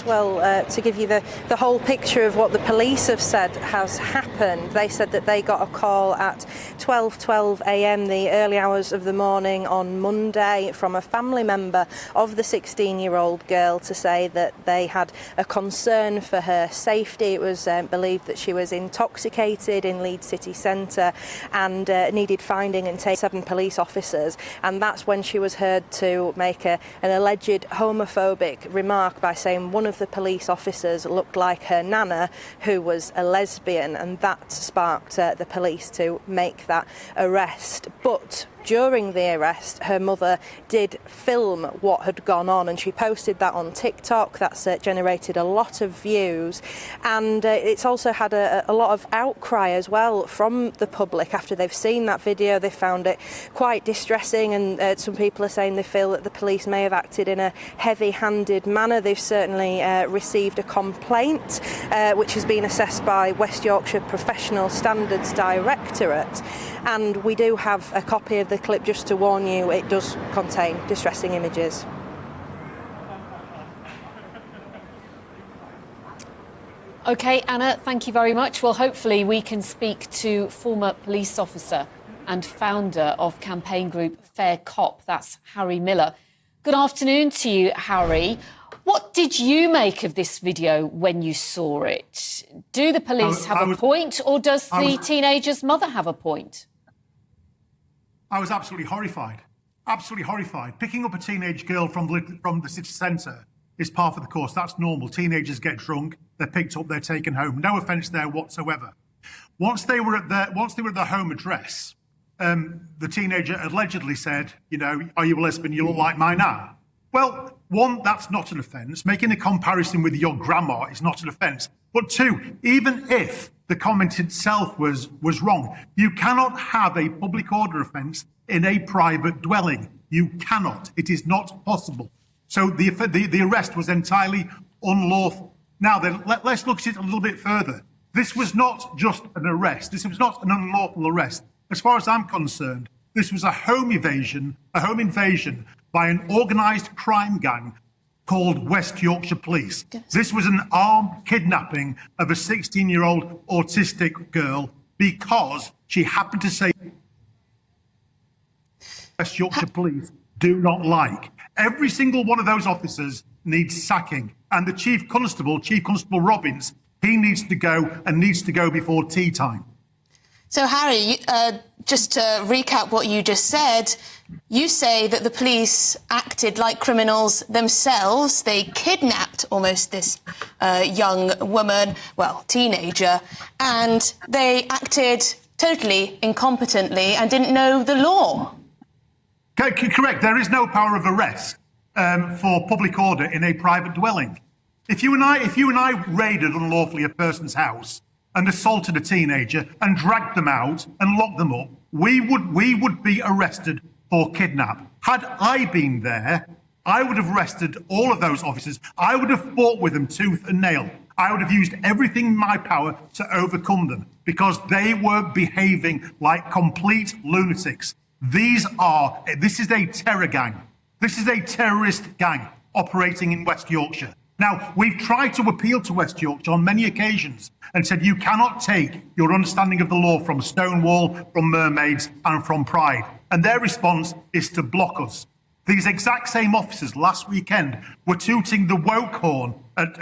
as well, to give you the whole picture of what the police have said has happened. They said that they got a call at 12:12 a.m, the early hours of the morning on Monday, from a family member of the 16-year-old girl to say that they had a concern for her safety. It was believed that she was intoxicated in Leeds city centre and needed finding and taking 7 police officers, and that's when she was heard to make an alleged homophobic remark by saying one of the police officers looked like her nana, who was a lesbian, and that sparked the police to make that arrest. But during the arrest, her mother did film what had gone on, and she posted that on TikTok. That's generated a lot of views, and it's also had a lot of outcry as well from the public after they've seen that video. They found it quite distressing, and some people are saying they feel that the police may have acted in a heavy-handed manner. They've certainly received a complaint, which has been assessed by West Yorkshire Professional Standards Directorate, and we do have a copy of the clip just to warn you. It does contain distressing images. OK, Anna, thank you very much. Well, hopefully we can speak to former police officer and founder of campaign group Fair Cop. That's Harry Miller. Good afternoon to you, Harry. What did you make of this video when you saw it? Do the police have a point, or does the teenager's mother have a point? I was absolutely horrified. Absolutely horrified. Picking up a teenage girl from the city centre is par for the course. That's normal. Teenagers get drunk, they're picked up, they're taken home. No offence there whatsoever. Once they were at their home address, the teenager allegedly said, you know, "Are you a lesbian? You look like my nan." Well, one, that's not an offence. Making a comparison with your grandma is not an offence. But two, even if the comment itself was wrong, you cannot have a public order offence in a private dwelling. You cannot. It is not possible. So the arrest was entirely unlawful. Now then, let's look at it a little bit further. This was not just an arrest. This was not an unlawful arrest. As far as I'm concerned, this was a home invasion by an organised crime gang called West Yorkshire Police. Yes. This was an armed kidnapping of a 16-year-old autistic girl because she happened to say West Yorkshire Police do not like. Every single one of those officers needs sacking, and the Chief Constable Robbins, he needs to go, and needs to go before tea time. So, Harry, just to recap what you just said, you say that the police acted like criminals themselves. They kidnapped almost this young woman, well, teenager, and they acted totally incompetently and didn't know the law. Correct. There is no power of arrest for public order in a private dwelling. If you and I raided unlawfully a person's house and assaulted a teenager and dragged them out and locked them up, we would be arrested for kidnap. Had I been there, I would have arrested all of those officers. I would have fought with them tooth and nail. I would have used everything in my power to overcome them because they were behaving like complete lunatics. This is a terror gang. This is a terrorist gang operating in West Yorkshire. Now, we've tried to appeal to West Yorkshire on many occasions and said you cannot take your understanding of the law from Stonewall, from Mermaids and from Pride. And their response is to block us. These exact same officers last weekend were tooting the woke horn at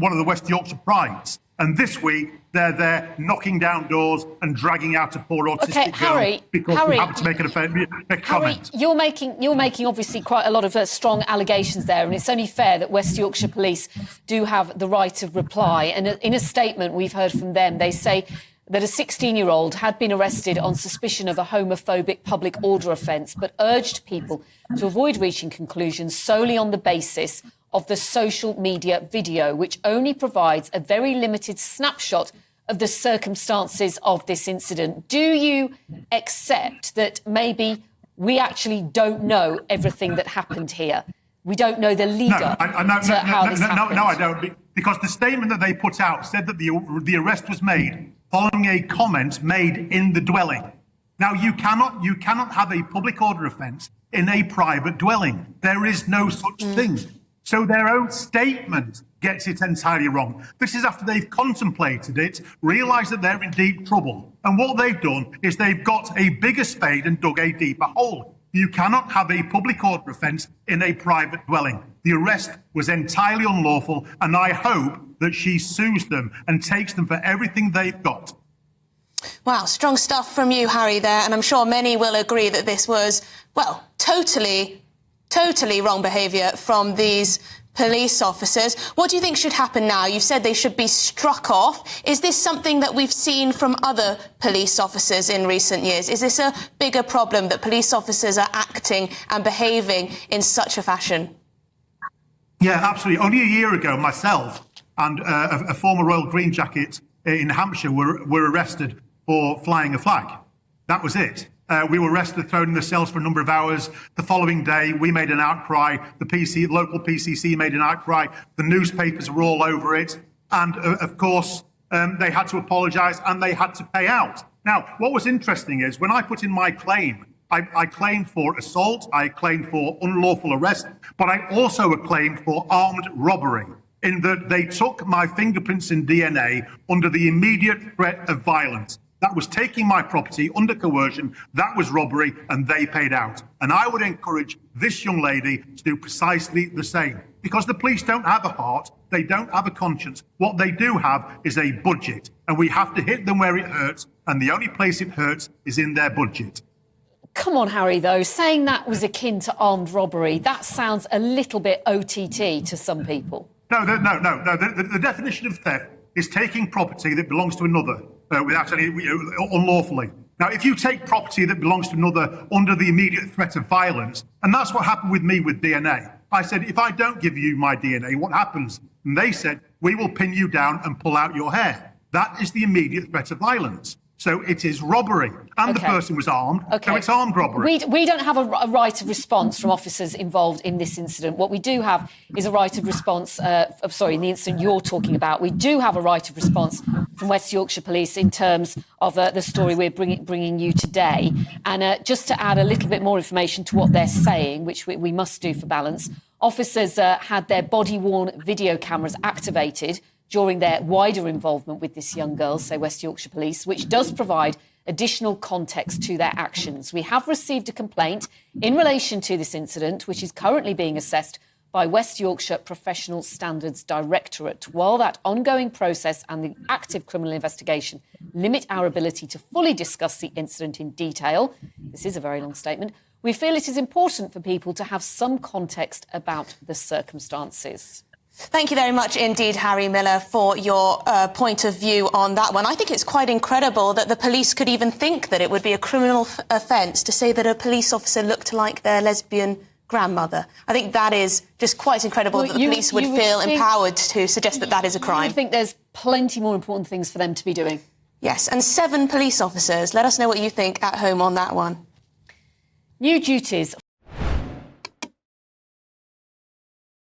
one of the West Yorkshire Prides. And this week, they're there knocking down doors and dragging out a poor autistic girl because we happen to make a comment. Harry, you're making obviously quite a lot of strong allegations there, and it's only fair that West Yorkshire Police do have the right of reply. And in a statement we've heard from them, they say that a 16-year-old had been arrested on suspicion of a homophobic public order offence, but urged people to avoid reaching conclusions solely on the basis of the social media video, which only provides a very limited snapshot of the circumstances of this incident. Do you accept that maybe we actually don't know everything that happened here? We don't know the lead up to how this happened. No, I don't. Because the statement that they put out said that the arrest was made following a comment made in the dwelling. Now, you cannot have a public order offence in a private dwelling. There is no such thing. So their own statement gets it entirely wrong. This is after they've contemplated it, realised that they're in deep trouble. And what they've done is they've got a bigger spade and dug a deeper hole. You cannot have a public order offence in a private dwelling. The arrest was entirely unlawful, and I hope that she sues them and takes them for everything they've got. Wow, strong stuff from you, Harry, there. And I'm sure many will agree that this was, well, totally wrong behaviour from these police officers. What do you think should happen now? You've said they should be struck off. Is this something that we've seen from other police officers in recent years? Is this a bigger problem that police officers are acting and behaving in such a fashion? Yeah, absolutely. Only a year ago, myself and a former Royal Green Jacket in Hampshire were arrested for flying a flag. That was it. We were arrested, thrown in the cells for a number of hours. The following day, we made an outcry. The local PCC made an outcry. The newspapers were all over it. And, of course, they had to apologise and they had to pay out. Now, what was interesting is when I put in my claim, I claimed for assault, I claimed for unlawful arrest, but I also claimed for armed robbery, in that they took my fingerprints and DNA under the immediate threat of violence. That was taking my property under coercion, that was robbery, and they paid out. And I would encourage this young lady to do precisely the same. Because the police don't have a heart, they don't have a conscience. What they do have is a budget. And we have to hit them where it hurts, and the only place it hurts is in their budget. Come on, Harry, though, saying that was akin to armed robbery, that sounds a little bit OTT to some people. No. The definition of theft is taking property that belongs to another without any unlawfully. Now, if you take property that belongs to another under the immediate threat of violence, and that's what happened with me with DNA. I said, if I don't give you my DNA, what happens? And they said, we will pin you down and pull out your hair. That is the immediate threat of violence. So it is robbery. And the person was armed, so it's armed robbery. We don't have a right of response from officers involved in this incident. What we do have is a right of response, in the incident you're talking about. We do have a right of response from West Yorkshire Police in terms of the story we're bringing you today. And just to add a little bit more information to what they're saying, which we must do for balance, officers had their body-worn video cameras activated during their wider involvement with this young girl, say West Yorkshire Police, which does provide additional context to their actions. We have received a complaint in relation to this incident, which is currently being assessed by West Yorkshire Professional Standards Directorate. While that ongoing process and the active criminal investigation limit our ability to fully discuss the incident in detail, this is a very long statement, we feel it is important for people to have some context about the circumstances. Thank you very much indeed, Harry Miller, for your point of view on that one. I think it's quite incredible that the police could even think that it would be a criminal offence to say that a police officer looked like their lesbian grandmother. I think that is just quite incredible that the police would feel empowered to suggest that that is a crime. I think there's plenty more important things for them to be doing. Yes, and 7 police officers. Let us know what you think at home on that one. New duties